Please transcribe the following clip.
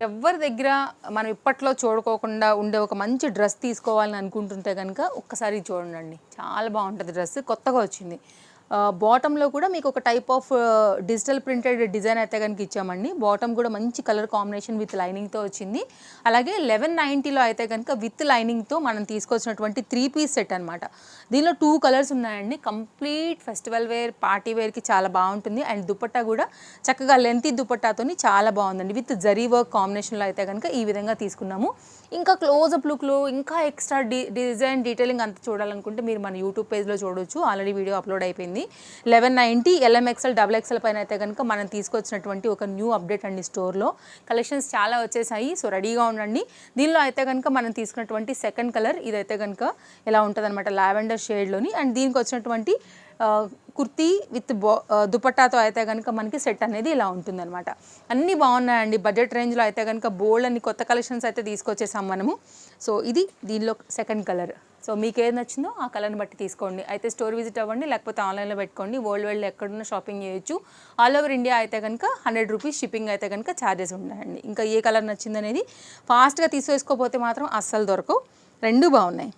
ఎవ్వరి దగ్గర మనం ఇప్పట్లో చూడుకోకుండా ఉండే ఒక మంచి డ్రెస్ తీసుకోవాలని అనుకుంటుంటే కనుక ఒక్కసారి చూడండి, చాలా బాగుంటుంది డ్రెస్. కొత్తగా వచ్చింది. బాటంలో కూడా మీకు ఒక type of digital printed design అయితే కనుక ఇచ్చామండి. బాటమ్ కూడా మంచి కలర్ కాంబినేషన్ విత్ లైనింగ్తో వచ్చింది. అలాగే 1190లో అయితే కనుక విత్ లైనింగ్తో మనం తీసుకొచ్చినటువంటి 3 పీస్ సెట్ అనమాట. దీనిలో 2 కలర్స్ ఉన్నాయండి. కంప్లీట్ ఫెస్టివల్ వేర్, పార్టీ వేర్కి చాలా బాగుంటుంది. అండ్ దుపట్టా కూడా చక్కగా లెంతీ దుపట్టాతోని చాలా బాగుందండి. విత్ జరీ వర్క్ కాంబినేషన్లో అయితే కనుక ఈ విధంగా తీసుకున్నాము. ఇంకా క్లోజప్ లుక్లో ఇంకా ఎక్స్ట్రా డిజైన్ డీటెయిలింగ్ అంత చూడాలనుకుంటే మీరు మన యూట్యూబ్ పేజ్లో చూడవచ్చు. ఆల్రెడీ వీడియో అప్లోడ్ అయిపోయింది. 1190 LMXL XXL పైన అయితే కనుక మనం తీసుకొచ్చినటువంటి ఒక న్యూ అప్డేట్ అండి. స్టోర్లో కలెక్షన్స్ చాలా వచ్చేసాయి. సో రెడీగా ఉండండి. దీనిలో అయితే కనుక మనం తీసుకున్నటువంటి సెకండ్ కలర్ ఇదైతే కనుక ఎలా ఉంటుంది అనమాట, లావెండర్ షేడ్లోని. అండ్ దీనికి వచ్చినటువంటి కుర్తీ విత్ దుపట్టాతో అయితే కనుక మనకి సెట్ అనేది ఇలా ఉంటుందన్నమాట. అన్నీ బాగున్నాయండి. బడ్జెట్ రేంజ్లో అయితే కనుక బోల్డ్ అన్ని కొత్త కలెక్షన్స్ అయితే తీసుకొచ్చేసాం మనము. సో ఇది దీనిలో సెకండ్ కలర్. సో మీకు ఏది నచ్చిందో ఆ కలర్ని బట్టి తీసుకోండి. అయితే స్టోర్ విజిట్ అవ్వండి, లేకపోతే ఆన్లైన్లో పెట్టుకోండి. వరల్డ్ ఎక్కడున్న షాపింగ్ చేయొచ్చు. ఆల్ ఓవర్ ఇండియా అయితే కనుక 100 రూపీస్ షిప్పింగ్ అయితే కనుక ఛార్జెస్ ఉన్నాయండి. ఇంకా ఏ కలర్ నచ్చిందనేది ఫాస్ట్గా తీసేసుకోకపోతే మాత్రం అస్సలు దొరకవు. రెండూ బాగున్నాయి.